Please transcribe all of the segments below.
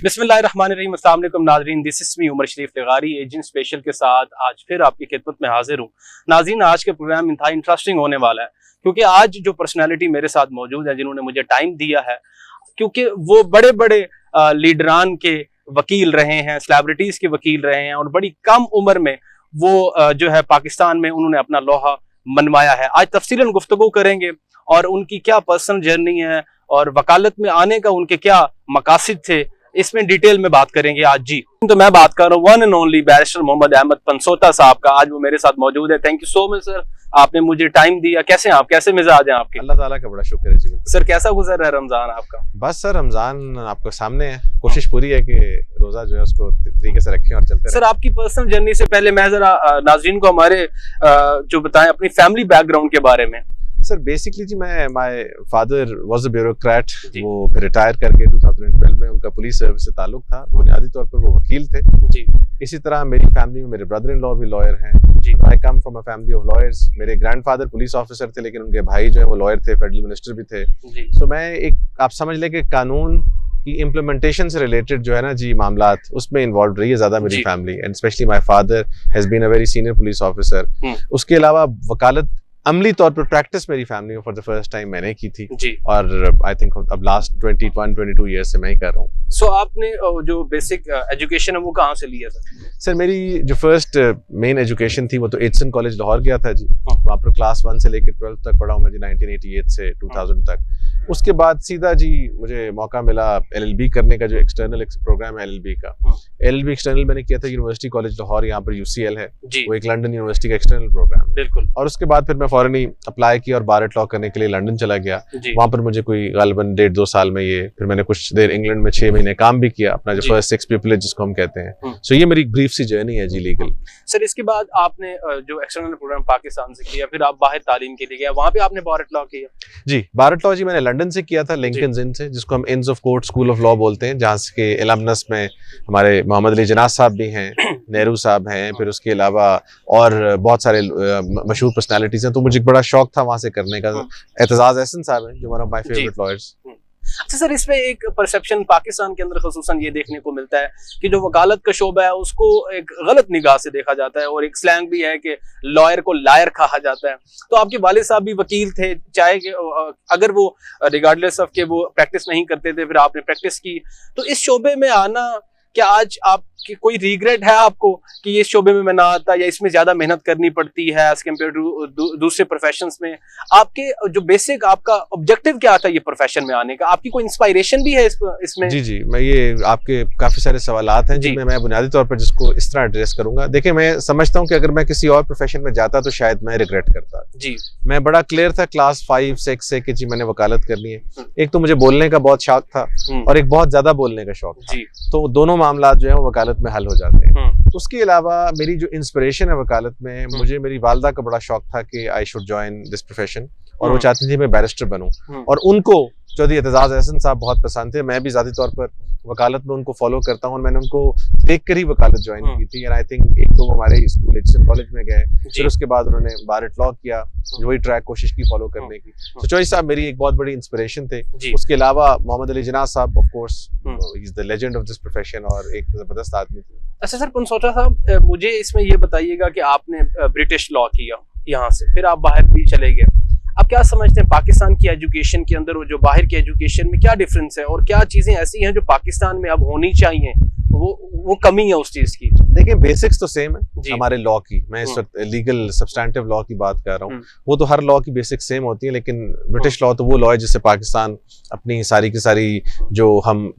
बिस्मिल्लाहिर्रहमानिर्रहीम, अस्सलाम वालेकुम नाज़रीन, this is me Umar Sharif लगारी एजेंट स्पेशल के साथ आज फिर आपकी खिदमत में हाजिर हूँ। नाज़रीन, आज के प्रोग्राम इंतहाई इंटरेस्टिंग होने वाला है क्योंकि आज जो पर्सनैलिटी मेरे साथ मौजूद है जिन्होंने मुझे टाइम दिया है, क्योंकि वो बड़े बड़े लीडरान के वकील रहे हैं, सेलिब्रिटीज़ के वकील रहे हैं और बड़ी कम उम्र में वो जो है पाकिस्तान में उन्होंने अपना लोहा मनवाया है। आज तफसीलन गुफ्तगू करेंगे और उनकी क्या पर्सनल जर्नी है और वकालत में आने का उनके क्या मकासद थे, इसमें डिटेल में बात करेंगे आज जी। तो मैं बात कर रहा हूँ one and only barrister Mohammad Ahmed Pansota साहब का। आज वो मेरे साथ मौजूद है। Thank you so much sir, आपने मुझे टाइम दिया। कैसे हैं आप, कैसे मिजाज हैं आपके? अल्लाह ताला का बड़ा शुक्र है जी। सर कैसा गुजर रहा है रमजान आपका? बस सर, रमजान आपको सामने है, कोशिश पूरी है कि रोजा जो है उसको तरीके से रखें और चलते सर रहें। आपकी पर्सनल जर्नी से पहले मैं जरा नाज़रीन को हमारे जो बताएं अपनी फैमिली बैकग्राउंड के बारे में। सर बेसिकली जी, my father was a bureaucrat. जी। वो फिर रिटायर करके 2012 में उनका पुलिस सर्विस से ताल्लुक था। बुनियादी तौर पर वो वकील थे जी इसी तरह मेरी फैमिली में मेरे ब्रदर इन लॉ भी लॉयर हैं जी। I come from a family of lawyers. मेरे ग्रैंडफादर पुलिस ऑफिसर थे लेकिन उनके भाई जो है वो लॉयर थे, फेडरल मिनिस्टर भी थे। जी। सो मैं एक, आप समझ लें कि कानून की इम्प्लीमेंटेशन से रिलेटेड जो है ना जी मामलात, उसमें इन्वॉल्व रही है ज़्यादा मेरी family, and specially my father has been a very senior police officer. उसके अलावा वकालत अमली तौर पर प्रैक्टिस मेरी फैमिली में फॉर द फर्स्ट टाइम मैंने की थी जी। और आई थिंक अब लास्ट 22 ईयर्स से मैं ही कर रहा हूँ। सो आपने जो बेसिक एजुकेशन है वो कहाँ से लिया सर? सर मेरी जो फर्स्ट मेन एजुकेशन थी वो तो एचसन कॉलेज लाहौर गया था जी। वहाँ पर क्लास 1 से लेकर 12 तक पढ़ा हूँ मैं जी, 1988 से 2000 तक। उसके बाद सीधा जी मुझे मौका मिला LLB करने का, जो एक्सटर्नल प्रोग्राम है LLB का। LLB एक्सटर्नल मैंने किया था यूनिवर्सिटी कॉलेज लाहौर, यहाँ पर UCL है जी। वो एक लंदन यूनिवर्सिटी का एक्सटर्नल प्रोग्राम। बिल्कुल। और उसके बाद फिर मैं फौरन ही अप्लाई किया और बारट लॉ करने के लिए लंदन चला गया। वहाँ पर मुझे कोई गालिबन 1.5-2 साल में ये, फिर मैंने कुछ देर इंग्लैंड में 6 महीने काम भी किया, अपना जो फर्स्ट 6 पीपल जिसको हम कहते हैं। सो ये मेरी ब्रीफ सी जर्नी है जी लीगल। सर इसके बाद आपने जो एक्सटर्नल प्रोग्राम पाकिस्तान से किया, फिर आप बाहर तालीम के लिए गए, वहाँ पे आपने बारट लॉ किया? जी, बारट लॉ जी मैंने लंदन से किया था, लिंकन्स इन से, जिसको हम Inns of Court School of Law बोलते हैं, जहाँ के एलमनस में हमारे मोहम्मद अली जनाज साहब भी हैं, नेहरू साहब हैं, फिर उसके अलावा और बहुत सारे मशहूर पर्सनालिटीज हैं। तो मुझे बड़ा शौक था वहाँ से करने का। एतजाज एहसन साहब हैं जो one of my favourite lawyers. अच्छा सर, इसमें एक परसेप्शन पाकिस्तान के अंदर खसूसन ये देखने को मिलता है कि जो वकालत का शोबा है उसको एक गलत निगाह से देखा जाता है और एक स्लैंग भी है कि लॉयर को लायर कहा जाता है। तो आपके वालिद साहब भी वकील थे, चाहे कि अगर वो रिगार्डलेस ऑफ के वो प्रैक्टिस नहीं करते थे, फिर आपने प्रैक्टिस की, तो इस शोबे में आना, क्या आज आपकी कोई रिग्रेट है आपको कि ये शोबे में मैं ना आता या इसमें ज्यादा मेहनत करनी पड़ती है एज कम्पेयर टू दूसरे प्रोफेशंस में? आपके जो बेसिक आपका ऑब्जेक्टिव क्या था ये प्रोफेशन में आने का? आपकी कोई इंस्पायरेशन भी है इसमें? जी जी, मैं ये आपके काफी सारे सवालात हैं जिनमें मैं बुनियादी तौर पर जिसको इस तरह एड्रेस करूंगा। देखिए, मैं समझता हूँ कि अगर मैं किसी और प्रोफेशन में जाता तो शायद मैं रिग्रेट करता जी। मैं बड़ा क्लियर था क्लास 5-6 से कि जी मैंने वकालत करनी है। एक तो मुझे बोलने का बहुत शौक था और एक बहुत ज्यादा बोलने का शौक था, तो दोनों मामलात जो है वो वकालत में हल हो जाते हैं। उसके अलावा मेरी जो इंस्पिरेशन है वकालत में, मुझे मेरी वालदा का बड़ा शौक था कि I should join this profession, और वो चाहती थी मैं बैरिस्टर बनूं, और उनको चौधरी एतजाज एहसन साहब बहुत पसंद थे। मैं भी ज़ाती तौर पर वकालत में उनको फॉलो करता हूँ और मैंने उनको देखकर ही वकालत ज्वाइन की थी। एंड आई थिंक एक तो हमारे स्कूल एचसन कॉलेज में गए, फिर उसके बाद उन्होंने बारट लॉ किया, वही ट्रैक कोशिश की फॉलो करने की। तो चौधरी साहब मेरी एक बहुत बड़ी इंस्पिरेशन थे। उसके अलावा मोहम्मद अली जनाज साहब, of course he is the legend of this profession, और एक जबरदस्त आदमी थे। अच्छा सर पंसोटा साहब, मुझे इसमें ये बताइएगा कि आपने ब्रिटिश लॉ किया यहाँ से, फिर आप बाहर भी चले गए। आप क्या समझते हैं पाकिस्तान की एजुकेशन के अंदर और जो बाहर की एजुकेशन में क्या डिफरेंस है, और क्या चीजें ऐसी हैं जो पाकिस्तान में अब होनी चाहिए, वो कमी है उस चीज की? देखिए, बेसिक्स तो सेम है हमारे लॉ की। मैं इस वक्त लीगल सब्सटैंटिव लॉ की बात कर रहा हूँ, वो तो हर लॉ की बेसिक्स सेम होती है, लेकिन ब्रिटिश लॉ तो वो लॉ है जिससे पाकिस्तान अपनी सारी की सारी जो हम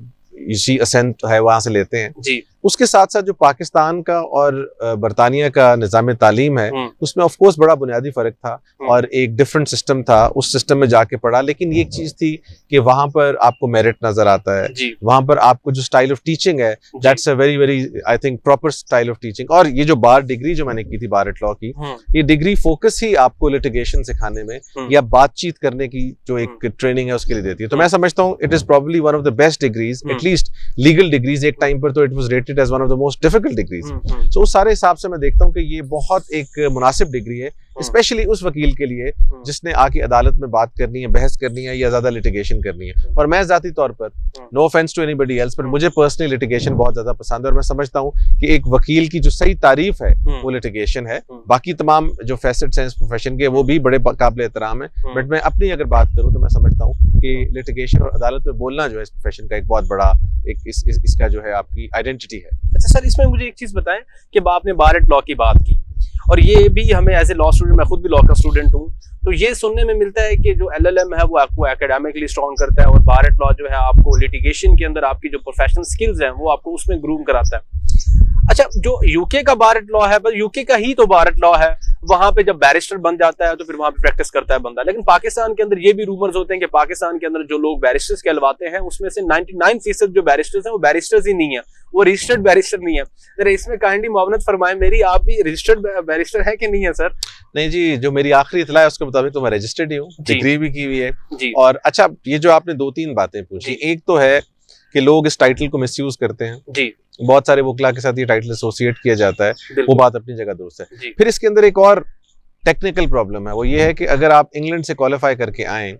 इसी असेंट है वहां से लेते हैं जी। उसके साथ साथ जो पाकिस्तान का और बरतानिया का निज़ाम तालीम है उसमें ऑफ कोर्स बड़ा बुनियादी फ़र्क था और एक डिफरेंट सिस्टम था। उस सिस्टम में जाके पढ़ा, लेकिन ये एक चीज़ थी कि वहाँ पर आपको मेरिट नज़र आता है, वहाँ पर आपको जो स्टाइल ऑफ टीचिंग है that's a very very I think proper style of teaching. और ये जो बार डिग्री जो मैंने की थी बारट लॉ की, ये डिग्री फोकस ही आपको लिटिगेशन सिखाने में या बातचीत करने की जो एक ट्रेनिंग है उसके लिए देती है। तो मैं समझता हूँ it is probably one of the best degrees, at least legal degrees. एक टाइम पर तो it was rated as one of the most difficult degrees. So उस सारे हिसाब से मैं देखता हूँ कि ये बहुत एक मुनासिब डिग्री है स्पेशली उस वकील के लिए जिसने आके अदालत में बात करनी है, बहस करनी है या ज्यादा लिटिगेशन करनी है। और मैं जाती तौर पर, no offense to anybody else, पर मुझे पर्सनली लिटिगेशन बहुत ज्यादा पसंद है और मैं समझता हूँ कि एक वकील की जो सही तारीफ है वो लिटिगेशन है। बाकी तमाम जो फैसेट्स हैं इस प्रोफेशन के वो भी बड़े काबिल एहतराम है, बट मैं अपनी अगर बात करूँ तो मैं समझता हूँ कि लिटिगेशन और अदालत में बोलना जो है इस प्रोफेशन का एक बहुत बड़ा एक इसका जो है आपकी आइडेंटिटी है। अच्छा सर, इसमें मुझे एक चीज बताएं कि आपने बार एट लॉ की बात की, और ये भी हमें एज ए लॉ स्टूडेंट, मैं खुद भी लॉ का स्टूडेंट हूँ, तो ये सुनने में मिलता है कि जो एलएलएम है वो आपको एकेडमिकली स्ट्रॉन्ग करता है और बार एट लॉ जो है आपको लिटिगेशन के अंदर आपकी जो प्रोफेशनल स्किल्स हैं वो आपको उसमें ग्रूम कराता है। अच्छा, जो यूके का बार एट लॉ है, बस यूके का ही तो बार एट लॉ है, वहां पे जब बैरिस्टर बन जाता है तो फिर वहां पे प्रैक्टिस करता है बंदा। लेकिन पाकिस्तान के अंदर ये भी रूमर्स होते हैं कि पाकिस्तान के अंदर जो लोग बैरिस्टर्स कहलवाते हैं उसमें से 99% जो बैरिस्टर्स हैं वो बैरिस्टर्स ही नहीं है, वो रजिस्टर्ड बैरिस्टर नहीं है। जरा इसमें काइंडली मावनत फरमाएं मेरी, आप भी रजिस्टर्ड बैरिस्टर है कि नहीं है सर? नहीं जी, जो मेरी आखिरी इतला है उसके मुताबिक तो मैं रजिस्टर्ड ही हूँ, डिग्री भी की हुई है जी। और अच्छा, ये जो आपने 2-3 बातें पूछी, एक तो है कि लोग इस टाइटल को मिसयूज करते हैं जी, बहुत सारे वकला के साथ ये टाइटल एसोसिएट किया जाता है, वो बात अपनी जगह दुरुस्त है। फिर इसके अंदर एक और टेक्निकल प्रॉब्लम है, वो ये है कि अगर आप इंग्लैंड से क्वालिफाई करके आए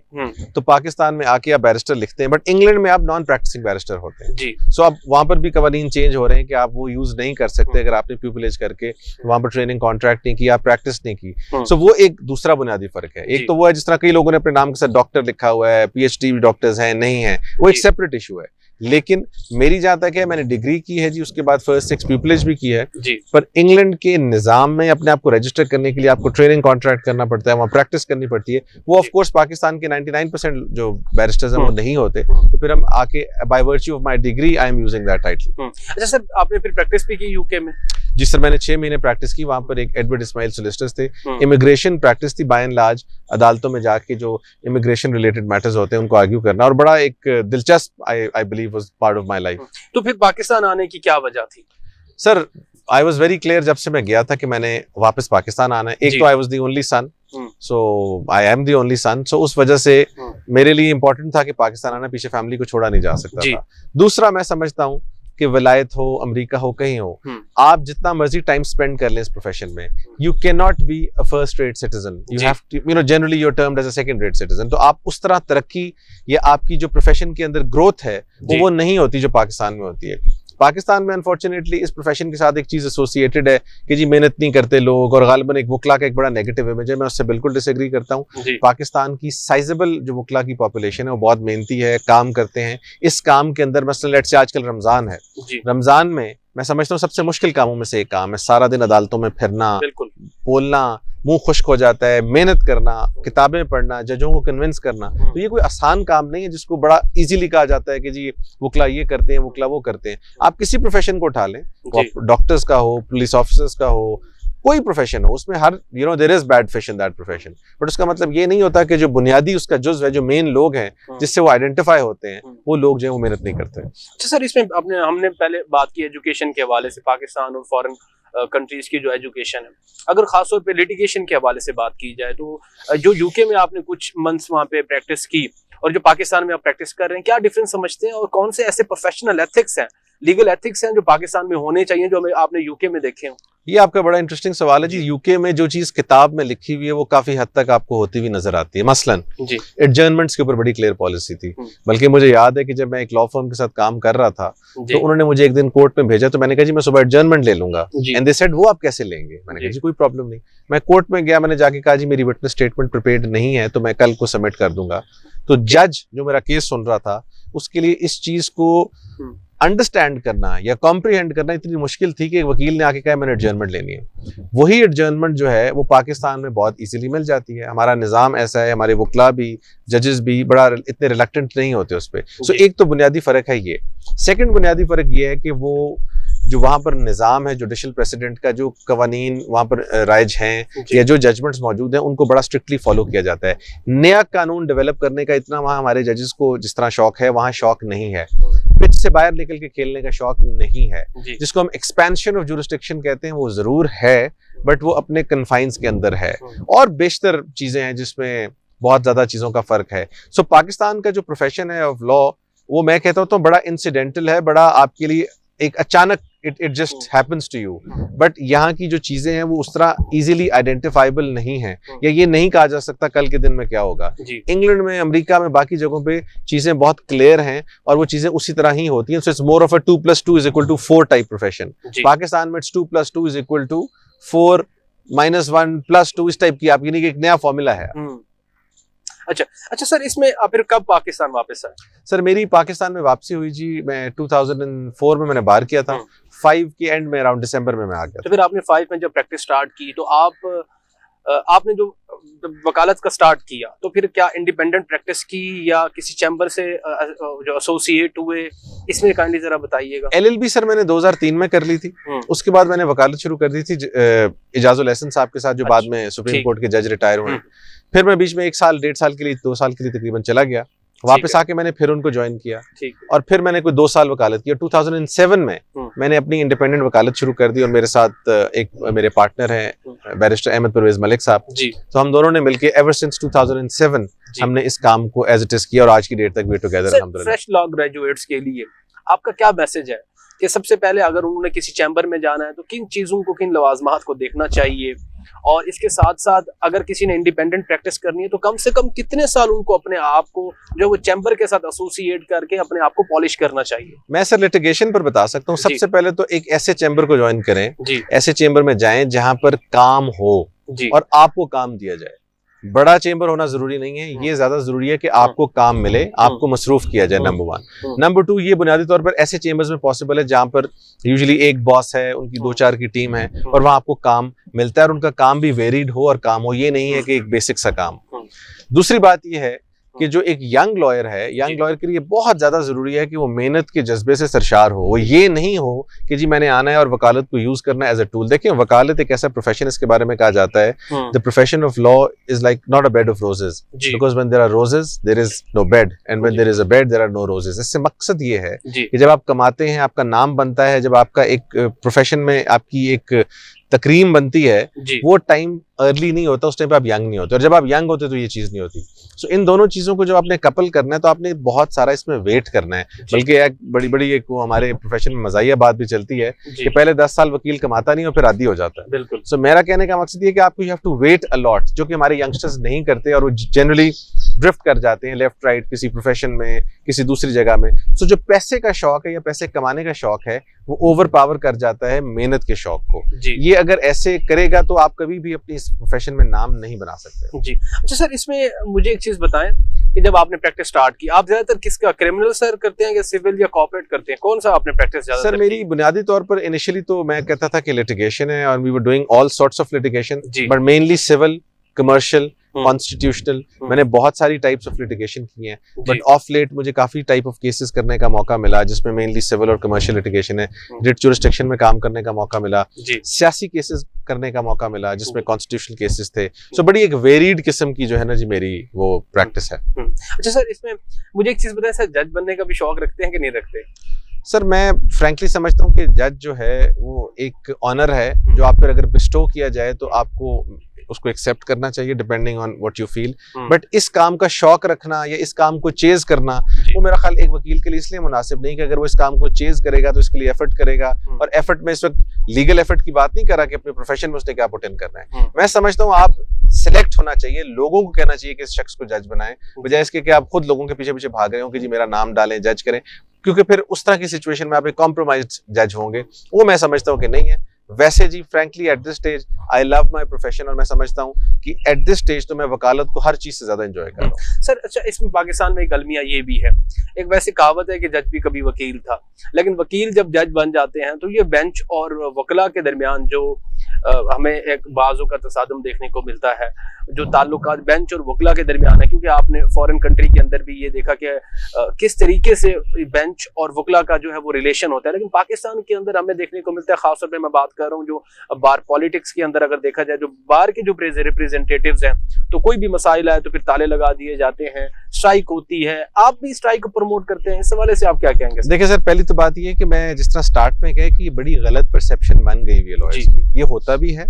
तो पाकिस्तान में आके आप बैरिस्टर लिखते हैं, बट इंग्लैंड में आप नॉन प्रैक्टिसिंग बैरिस्टर होते हैं जी। सो अब वहां पर भी कवानीन चेंज हो रहे हैं कि आप वो यूज नहीं कर सकते अगर आपने प्यूपिलेज करके वहां पर ट्रेनिंग कॉन्ट्रैक्ट नहीं किया, प्रैक्टिस नहीं की। सो वो एक दूसरा बुनियादी फर्क है। एक तो वो है जिस तरह कई लोगों ने अपने नाम के साथ डॉक्टर लिखा हुआ है, पीएचडी डॉक्टर्स हैं, नहीं है, वो एक सेपरेट इशू है। लेकिन मेरी जहां तक है, मैंने डिग्री की है जी, उसके बाद फर्स्ट 6 प्यूपिलेज भी की है जी। पर इंग्लैंड के निजाम में अपने आप को रजिस्टर करने के लिए आपको ट्रेनिंग कॉन्ट्रैक्ट करना पड़ता है, वहां प्रैक्टिस करनी पड़ती है। वो ऑफ कोर्स पाकिस्तान के 99% जो बैरिस्टर्स हैं वो नहीं होते, तो फिर हम आके by virtue of my degree I am using that title. अच्छा सर, आपने फिर प्रैक्टिस भी की यूके में? जी सर, मैंने 6 महीने प्रैक्टिस की। वहां पर एक एडवर्ड इस्माइल सोलिसिटर्स थे, इमिग्रेशन प्रैक्टिस थी, बाय एंड लार्ज अदालतों में जाके जो इमिग्रेशन रिलेटेड मैटर्स होते हैं उनको आर्ग्यू करना, और बड़ा एक दिलचस्प I believe was part of my life. तो फिर पाकिस्तान आने की क्या वजह थी? Sir, I was very clear जब से मैं गया था कि मैंने वापस पाकिस्तान आना है। एक तो I was the only son, so I am the only son, so उस वजह से मेरे लिए इंपॉर्टेंट था कि पाकिस्तान आना, पीछे फैमिली को छोड़ा नहीं जा सकता था। दूसरा, मैं समझता हूँ कि विलायत हो, अमेरिका हो, कहीं हो, आप जितना मर्जी टाइम स्पेंड कर लें इस प्रोफेशन में, you can not be a first rate citizen, you have to, you know, generally you are termed as a second rate citizen. तो आप उस तरह तरक्की या आपकी जो प्रोफेशन के अंदर ग्रोथ है वो नहीं होती जो पाकिस्तान में होती है। पाकिस्तान में अनफॉर्चुनेटली इस प्रोफेशन के साथ एक चीज एसोसिएटेड है कि जी मेहनत नहीं करते लोग, और गालिबन एक वकला का एक बड़ा नेगेटिव इमेज है, मैं उससे बिल्कुल डिसएग्री करता हूँ। पाकिस्तान की साइजेबल जो वकला की पॉपुलेशन है वो बहुत मेहनती है, काम करते हैं। इस काम के अंदर मसलन लेट्स से आजकल रमजान है, रमजान में मैं समझता हूँ सबसे मुश्किल कामों में से एक काम है सारा दिन अदालतों में फिरना, बोलना, मुंह खुश्क हो जाता है, मेहनत करना, किताबें पढ़ना, जजों को कन्विंस करना। तो ये कोई आसान काम नहीं है जिसको बड़ा इजीली कहा जाता है कि जी वकला ये करते हैं, वकला वो करते हैं। आप किसी प्रोफेशन को उठा लें, डॉक्टर्स का हो, पुलिस ऑफिसर्स का हो, कोई प्रोफेशन हो, उसमें हर there is bad fish in that profession, but उसका मतलब ये नहीं होता कि जो बुनियादी उसका जुज़्व है, जो मेन लोग हैं जिससे वो आइडेंटिफाई होते हैं, वो लोग जो है वो मेहनत नहीं करते। अच्छा सर, इसमें हमने पहले बात की एजुकेशन के हवाले से, पाकिस्तान और फॉरेन कंट्रीज की जो एजुकेशन है, अगर खासतौर पे लिटिगेशन के हवाले से बात की जाए तो जो यूके में आपने कुछ मंथ्स वहाँ पे प्रैक्टिस की और जो पाकिस्तान में आप प्रैक्टिस कर रहे हैं, क्या डिफरेंस समझते हैं और कौन से ऐसे प्रोफेशनल एथिक्स हैं, लीगल एथिक्स हैं जो पाकिस्तान में होने चाहिए जो आपने यूके में देखे हो? ये आपका बड़ा इंटरेस्टिंग सवाल है जी। यूके में जो चीज किताब में लिखी हुई है वो काफी हद तक आपको होती हुई नजर आती है। मसलन एडजर्नमेंट्स के ऊपर बड़ी क्लियर पॉलिसी थी, बल्कि मुझे याद है कि जब मैं एक लॉ फर्म के साथ काम कर रहा था तो उन्होंने मुझे एक दिन कोर्ट में भेजा, तो मैंने कहा जी मैं सुबह एडजर्नमेंट ले लूंगा, एंड दे सेड वो आप कैसे लेंगे? मैंने कहा जी कोई प्रॉब्लम नहीं। मैं कोर्ट में गया, मैंने जाके कहा जी मेरी विटनेस स्टेटमेंट प्रिपेयर्ड नहीं है तो मैं कल को सबमिट कर दूंगा। तो जज जो मेरा केस सुन रहा था उसके लिए इस चीज को अंडरस्टैंड करना या कॉम्प्रिहेंड करना इतनी मुश्किल थी कि एक वकील ने आके कहा मैंने एडजर्नमेंट लेनी है। वही एडजर्नमेंट जो है वो पाकिस्तान में बहुत इजीली मिल जाती है। हमारा निज़ाम ऐसा है, हमारे वकला भी, जजेस भी बड़ा इतने रिलक्टेंट नहीं होते उस पर। सो एक तो बुनियादी फ़र्क है ये। सेकंड बुनियादी फ़र्क ये है कि वो जो वहाँ पर निज़ाम है जुडिशल प्रेसिडेंट का, जो कवानीन वहाँ पर राइज हैं या जो जजमेंट्स मौजूद हैं उनको बड़ा स्ट्रिक्टली फॉलो किया जाता है। नया कानून डेवलप करने का इतना वहाँ हमारे जजेस को जिस तरह शौक है वहाँ शौक नहीं है। पिच से बाहर निकल के खेलने का शौक नहीं है, जिसको हम एक्सपेंशन ऑफ जुरिस्डिक्शन कहते हैं, वो जरूर है बट वो अपने कन्फाइंस के अंदर है। और बेशतर चीजें हैं जिसमें बहुत ज्यादा चीजों का फर्क है। सो पाकिस्तान का जो प्रोफेशन है ऑफ लॉ वो मैं कहता हूँ तो बड़ा इंसिडेंटल है, बड़ा आपके लिए एक अचानक it just happens to you. But यहाँ की जो चीजें हैं वो उस तरह इजीली आइडेंटिफाइबल नहीं है, या ये नहीं कहा जा सकता कल के दिन में क्या होगा। इंग्लैंड में, अमेरिका में, बाकी जगहों पे चीजें बहुत क्लियर हैं और वो चीजें उसी तरह ही होती हैं। So it's more of a 2 + 2 = 4 type profession. Pakistan में इट्स 2 + 2 = 4 - 1 + 2 इस टाइप की आपकी नहीं कि एक नया फॉर्मूला है। अच्छा सर, इसमें आप फिर कब पाकिस्तान वापस आए? सर मेरी पाकिस्तान में वापसी हुई जी, मैं 2004 में मैंने बाहर किया था। 5 के एंड में अराउंड दिसंबर में मैं आ गया। तो फिर आपने 5 में जब प्रैक्टिस स्टार्ट की तो आपने जो वकालत का स्टार्ट किया तो फिर क्या इंडिपेंडेंट प्रैक्टिस की या किसी चैम्बर से जो एसोसिएट हुए, इसमें काइंडली जरा बताइएगा। LLB सर मैंने 2003 में कर ली थी। उसके बाद मैंने वकालत शुरू कर दी थी इजाजुल एहसन साहब के साथ, जो बाद में सुप्रीम कोर्ट के जज रिटायर हुए। फिर मैं बीच में 1 साल 1.5 साल के लिए 2 साल के लिए तकरीबन चला गया। वापस आके मैंने फिर उनको ज्वाइन किया और फिर मैंने कोई 2 साल वकालत की। 2007 में मैंने अपनी इंडिपेंडेंट वकालत शुरू कर दी और मेरे साथ एक मेरे पार्टनर हैं बैरिस्टर अहमद परवेज मलिक साहब। तो हम दोनों ने मिलकर एवर सिंस 2007 हमने इस काम को एज इट इज किया और आज की डेट तक वी टुगेदर अल्हम्दुलिल्लाह। फ्रेश लॉ ग्रेजुएट्स के लिए आपका क्या मैसेज है कि सबसे पहले अगर उन्होंने किसी चैम्बर में जाना है तो किन चीजों को, किन लवाजमात को देखना चाहिए, और इसके साथ साथ अगर किसी ने इंडिपेंडेंट प्रैक्टिस करनी है तो कम से कम कितने साल उनको अपने आप को जो वो चैम्बर के साथ एसोसिएट करके अपने आप को पॉलिश करना चाहिए? मैं सर लिटिगेशन पर बता सकता हूँ। सबसे पहले तो एक ऐसे चैम्बर को ज्वाइन करें, ऐसे चैम्बर में जाएं जहां पर काम हो और आपको काम दिया जाए। बड़ा चेंबर होना जरूरी नहीं है, ये ज्यादा जरूरी है कि आपको काम मिले, आपको मसरूफ किया जाए, नंबर 1। नंबर 2, ये बुनियादी तौर पर ऐसे चेंबर्स में पॉसिबल है जहां पर यूजुअली एक बॉस है, उनकी 2-4 की टीम है और वहां आपको काम मिलता है और उनका काम भी वेरिड हो और काम हो, ये नहीं है कि एक बेसिक सा काम। दूसरी बात ये है कि जो एक यंग लॉयर है, यंग लॉयर के लिए बहुत ज्यादा जरूरी है कि वो मेहनत के जज्बे से सरशार हो। वो ये नहीं हो कि जी मैंने आना है और वकालत को यूज करना है एज अ टूल। देखिए वकालत एक ऐसा प्रोफेशन, इसके बारे में कहा जाता है the profession of law is like not a bed of roses, because when there are roses there is no bed and when there is a bed there are no roses. इससे मकसद ये है कि जब आप कमाते हैं, आपका नाम बनता है, जब आपका एक प्रोफेशन में आपकी एक तकरीम बनती है, वो टाइम अर्ली नहीं होता, उस टाइम पे आप यंग नहीं होते, और जब आप यंग होते तो ये चीज नहीं होती। सो इन दोनों चीजों को जब आपने कपल करना है तो आपने बहुत सारा इसमें वेट करना है। बल्कि एक बड़ी एक वो हमारे प्रोफेशन में मजाहिया बात भी चलती है कि पहले 10 साल वकील कमाता नहीं और फिर आदी हो जाता है। बिल्कुल। सो मेरा कहने का मकसद ये कि आपको you have to wait a lot, जो कि हमारे यंगस्टर्स नहीं करते और वो जनरली ड्रिफ्ट कर जाते हैं लेफ्ट राइट, किसी प्रोफेशन में, किसी दूसरी जगह में। सो जो पैसे का शौक है या पैसे कमाने का शौक है वो ओवर पावर कर जाता है मेहनत के शौक को। ये अगर ऐसे करेगा तो आप कभी भी अपनी इस प्रोफेशन में नाम नहीं बना सकते। जी अच्छा सर, इसमें मुझे एक चीज बताएं कि जब आपने प्रैक्टिस स्टार्ट की, आप ज्यादातर किसका, क्रिमिनल सर करते हैं या सिविल या कॉर्पोरेट करते हैं, कौन सा आपने प्रैक्टिस ज्यादा? सर मेरी बुनियादी तौर पर इनिशियली तो मैं कहता था कि लिटिगेशन है और we were doing all sorts of litigation, but mainly civil, commercial, constitutional. मैंने बहुत सारी टाइप्स ऑफ लिटिगेशन की हैं, बट ऑफ लेट मुझे काफी टाइप ऑफ केसेस करने का मौका मिला जिसमें मेनली सिविल और कमर्शियल लिटिगेशन है। रिट जुरिस्डिक्शन में काम करने का मौका मिला, सियासी केसेस करने का मौका मिला जिसमें कॉन्स्टिट्यूशनल केसेस थे। सो बड़ी एक वेरिड किस्म की जो है ना जी मेरी वो प्रैक्टिस है। अच्छा सर, इसमें मुझे एक चीज बताएं, सर जज बनने का भी शौक रखते हैं कि नहीं रखते? सर मैं फ्रैंकली समझता हूँ कि जज जो है वो एक ऑनर है जो आप पर अगर बिस्टो किया जाए तो आपको उसको एक्सेप्ट करना चाहिए depending on what you feel. But इस काम का शौक रखना या इस काम को चेज करना वो मेरा ख्याल एक वकील के लिए इसलिए मुनासिब नहीं कि अगर वो इस काम को चेज करेगा तो इसके लिए एफर्ट करेगा, और एफर्ट में इस वक्त लीगल एफर्ट की बात नहीं कर रहा कि अपने प्रोफेशन में उसने क्या पुट इन करना है। मैं समझता हूँ आप सिलेक्ट होना चाहिए, लोगों को कहना चाहिए कि इस शख्स को जज बनाएं, बजाय इसके कि आप खुद लोगों के पीछे पीछे भाग रहे हो कि जी मेरा नाम डालें, जज करें, क्योंकि फिर उस तरह की सिचुएशन में आप एक कॉम्प्रोमाइज्ड जज होंगे। वो मैं समझता हूँ कि नहीं है। वैसे जी frankly at this stage I love my profession, और मैं समझता हूँ कि एट दिस स्टेज तो मैं वकालत को हर चीज से ज्यादा एंजॉय कर रहा हूँ। सर अच्छा, इसमें पाकिस्तान में एक अलमिया ये भी है, एक वैसी कहावत है कि जज भी कभी वकील था, लेकिन वकील जब जज बन जाते हैं तो ये बेंच और वकला के दरमियान जो हमें एक बाजों का तसादुम देखने को मिलता है, जो ताल्लुकात बेंच और वकला के दरमियान है, क्योंकि आपने फॉरेन कंट्री के अंदर भी ये देखा कि किस तरीके से बेंच और वकला का जो है वो रिलेशन होता है, लेकिन पाकिस्तान के अंदर हमें देखने को मिलता है, खासतौर पे मैं बात कर रहा हूँ जो बार पॉलिटिक्स के अंदर अगर देखा जाए, जो बार के जो रिप्रेजेंटेटिव्स हैं, तो कोई भी मसाइल आए तो फिर ताले लगा दिए जाते हैं, स्ट्राइक होती है। आप भी स्ट्राइक को प्रमोट करते हैं, इस हवाले से आप क्या कहेंगे? देखिए सर, पहली तो बात ये है कि मैं जिस तरह स्टार्ट में कहे कि ये बड़ी गलत परसेप्शन बन गई हुई है लॉयर्स की, ये होता भी है,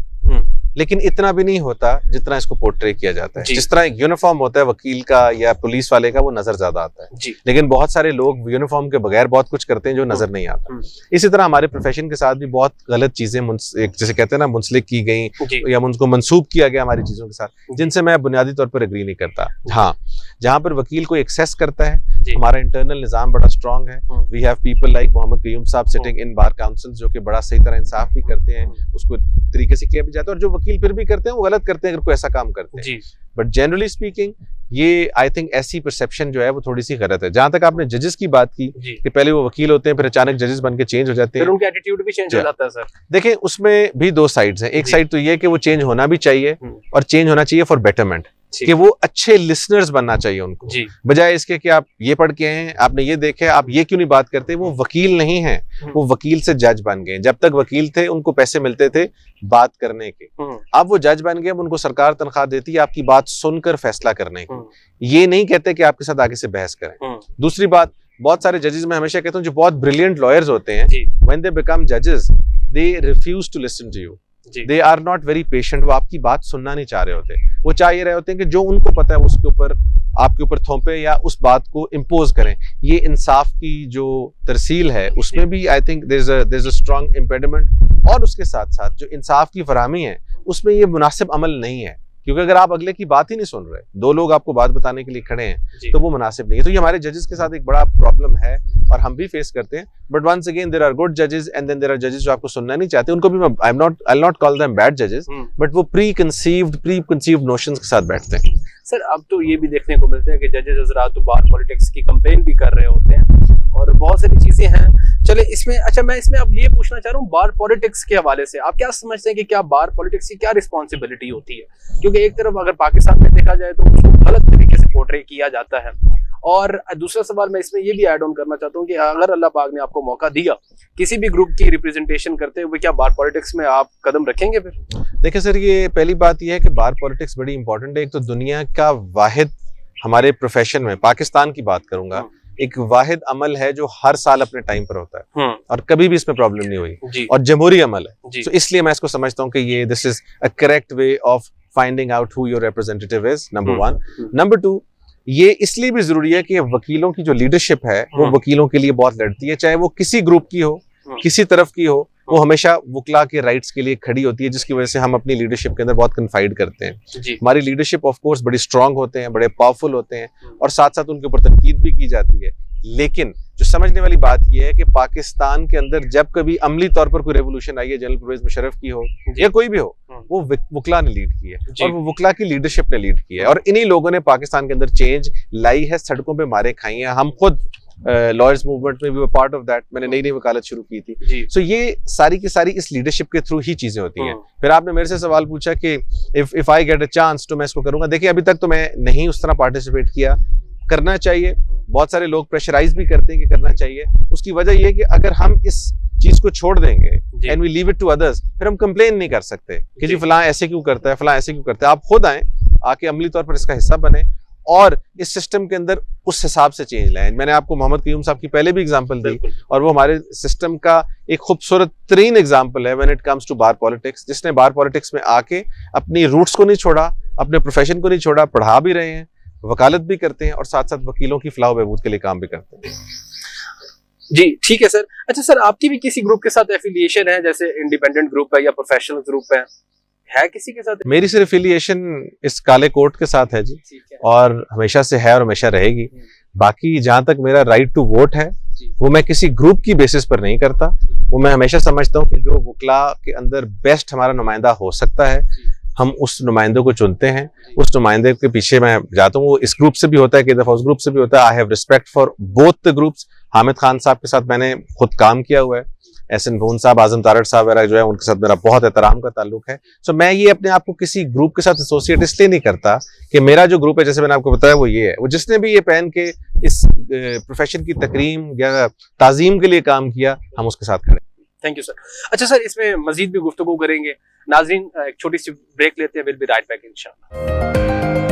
लेकिन इतना भी नहीं होता जितना इसको पोर्ट्रे किया जाता है। जिस तरह एक यूनिफॉर्म होता है वकील का या पुलिस वाले का, वो नजर ज्यादा आता है, लेकिन बहुत सारे लोग यूनिफॉर्म के बगैर बहुत कुछ करते हैं जो नजर नहीं आता। इसी तरह हमारे प्रोफेशन के साथ भी बहुत गलत चीजें जैसे कहते हैं ना मुंसलिक की गई या उनको मंसूब किया गया हमारी चीजों के साथ, जिनसे मैं बुनियादी तौर पर एग्री नहीं करता। हाँ, जहां पर वकील को एक्सेस करता है, हमारा इंटरनल निजाम बड़ा स्ट्रांग है। We have people like Mohammad Qayyum sahab sitting in bar council, जो कि बड़ा सही तरह इंसाफ भी करते हैं, उसको तरीके से किया भी जाता है, और जो वकील फिर भी करते हैं वो गलत करते हैं अगर कोई ऐसा काम करते हैं। बट जनरली स्पीकिंग ये आई थिंक ऐसी परसेप्शन जो है वो थोड़ी सी गलत है। जहां तक आपने जजेस की बात की कि पहले वो वकील होते हैं फिर अचानक जजेस बन के चेंज हो जाते हैं, फिर उनका एटीट्यूड भी चेंज हो जाता है। सर देखें, उसमें भी दो साइड्स हैं। एक साइड तो ये कि वो चेंज होना भी चाहिए और चेंज होना चाहिए फॉर बेटरमेंट, कि वो अच्छे लिसनर्स बनना चाहिए उनको, बजाय इसके कि आप ये पढ़ के हैं, आपने ये देखे, आप ये क्यों नहीं बात करते। वो वकील नहीं है, वो वकील से जज बन गए। जब तक वकील थे उनको पैसे मिलते थे बात करने के, अब वो जज बन गए, अब उनको सरकार तनख्वाह देती है आपकी बात सुनकर फैसला करने की। ये नहीं कहते कि आपके साथ आगे से बहस करें। दूसरी बात, बहुत सारे जजेस मैं हमेशा कहता हूँ जो बहुत ब्रिलियंट लॉयर्स होते हैं, व्हेन दे बिकम जजेस they refuse to listen to you, they are not very patient. वो आपकी बात सुनना नहीं चाह रहे होते, वो चाह ये रहे होते हैं कि जो उनको पता है उसके ऊपर आपके ऊपर थोपे या उस बात को इम्पोज करें। ये इंसाफ की जो तरसील है उसमें भी I think there is a strong impediment, और उसके साथ साथ जो इंसाफ की फराहमी है उसमें ये मुनासिब अमल नहीं है, क्योंकि अगर आप अगले की बात ही नहीं सुन रहे, दो लोग आपको बात बताने के लिए खड़े हैं, तो वो मुनासिब नहीं है। तो ये हमारे जजेस के साथ एक बड़ा प्रॉब्लम है और हम भी फेस करते हैं। But once again there are good जजेस एंड देन देयर आर जजेस जो आपको सुनना नहीं चाहते। उनको भी मैं आई नॉट कॉल देम बैड जजेस, बट वो प्री कंसीव्ड नोशंस के साथ बैठते हैं। सर अब तो ये भी देखने को मिलता है कि जजेस हजरात तो बार पॉलिटिक्स की कंपेन भी कर रहे होते हैं और बहुत सारी चीजें हैं। चले इसमें, अच्छा मैं इसमें अब ये पूछना चाह रहा हूँ बार पॉलिटिक्स के हवाले से आप क्या समझते हैं कि क्या बार पॉलिटिक्स की क्या रिस्पॉन्सिबिलिटी होती है? क्योंकि एक तरफ अगर पाकिस्तान में देखा जाए तो उसको गलत तरीके से पोर्ट्रे किया जाता है, और दूसरा सवाल मैं इसमें ये भी ऐड ऑन करना चाहता हूँ कि अगर अल्लाह पाक ने आपको मौका दिया किसी भी ग्रुप की रिप्रेजेंटेशन करते हुए, क्या बार पॉलिटिक्स में आप कदम रखेंगे फिर? देखिए सर, ये पहली बात ये है कि बार पॉलिटिक्स बड़ी इंपॉर्टेंट है। एक तो दुनिया का वाहिद हमारे प्रोफेशन में, पाकिस्तान की बात करूंगा, एक वाहिद अमल है जो हर साल अपने टाइम पर होता है और कभी भी इसमें प्रॉब्लम नहीं हुई, और जमहूरी अमल है। तो इसलिए मैं इसको समझता हूँ कि ये this is a correct way of finding out who your representative is, number one. Number two, ये इसलिए भी जरूरी है कि वकीलों की जो लीडरशिप है वो वकीलों के लिए बहुत लड़ती है, चाहे वो किसी ग्रुप की हो, किसी तरफ की हो, वो हमेशा वकला के राइट्स के लिए खड़ी होती है, जिसकी वजह से हम अपनी लीडरशिप के अंदर बहुत कन्फाइड करते हैं। हमारी लीडरशिप ऑफ कोर्स बड़ी स्ट्रांग होते हैं, बड़े पावरफुल होते हैं, और साथ साथ उनके ऊपर तनकीद भी की जाती है। लेकिन जो समझने वाली बात यह है कि पाकिस्तान के अंदर जब कभी अमली तौर पर कोई रेवोल्यूशन आई है, जनरल परवेज मुशर्रफ की हो या कोई भी हो, वो वकला ने लीड की है और वो वकला की लीडरशिप ने लीड की है, और इन्हीं लोगों ने पाकिस्तान के अंदर चेंज लाई है, सड़कों पे मारे खाई हैं। हम खुद लॉयर्स मूवमेंट में भी वो पार्ट ऑफ दैट, मैंने नई नई वकालत शुरू की थी। सो ये सारी की सारी इस लीडरशिप के थ्रू ही चीजें होती हैं। फिर आपने मेरे से सवाल पूछा कि if I get a chance तो मैं इसको करूंगा। देखिए, अभी तक तो मैं नहीं उस तरह पार्टिसिपेट किया, करना चाहिए। बहुत सारे लोग प्रेशराइज भी करते हैं कि करना चाहिए। उसकी वजह यह है कि अगर हम इस चीज को छोड़ देंगे and we leave it to others, फिर हम कंप्लेन नहीं कर सकते कि जी फलां ऐसे क्यों करता है, फलां ऐसे क्यों करता है। आप खुद आए, आके अमली तौर पर इसका हिस्सा बने और इस सिस्टम के अंदर उस हिसाब से चेंज लाएं। मैंने आपको मोहम्मद कयूम साहब की पहले भी एग्जांपल दी, और वो हमारे सिस्टम का एक खूबसूरत तरीन एग्जांपल है when it comes to bar politics, जिसने बार पॉलिटिक्स में आके अपनी रूट्स को नहीं छोड़ा, अपने प्रोफेशन को नहीं छोड़ा, पढ़ा भी रहे हैं, वकालत भी करते हैं और साथ साथ वकीलों की फलाह बहबूद के लिए काम भी करते हैं। जी ठीक है सर। अच्छा सर, आपकी भी किसी ग्रुप के साथ एफिलिएशन है, जैसे इंडिपेंडेंट ग्रुप है या प्रोफेशनल ग्रुप है किसी के साथ? मेरी सिर्फ एफिलिएशन इस काले कोट के साथ है जी, और हमेशा से है और हमेशा रहेगी। बाकी जहां तक मेरा राइट टू वोट है वो मैं किसी ग्रुप की बेसिस पर नहीं करता। वो मैं हमेशा समझता हूँ कि जो वकला के अंदर बेस्ट हमारा नुमाइंदा हो सकता है, हम उस नुमाइंदे को चुनते हैं, उस नुमाइंदे के पीछे मैं जाता हूँ। वो इस ग्रुप से भी होता है, कई दफा उस ग्रुप से भी होता है। I have respect for both the groups. Hamid Khan साहब के साथ मैंने खुद काम किया हुआ है, एहसन भून साहब, आजम तारड़ साहब वगैरह जो है, उनके साथ मेरा बहुत एहतराम का ताल्लुक है। सो मैं ये अपने आप को किसी ग्रुप के साथ एसोसिएट इसलिए नहीं करता कि मेरा जो ग्रुप है, जैसे मैंने आपको बताया, वो ये है। वो जिसने भी ये पहन के इस प्रोफेशन की तकरीम या ताजीम के लिए काम किया, हम उसके साथ खड़े। Thank you sir. अच्छा सर, इसमें मजीद भी गुफ्तगू करेंगे। नाज़रीन, एक छोटी सी ब्रेक लेते हैं, विल बी राइट बैक इंशाल्लाह।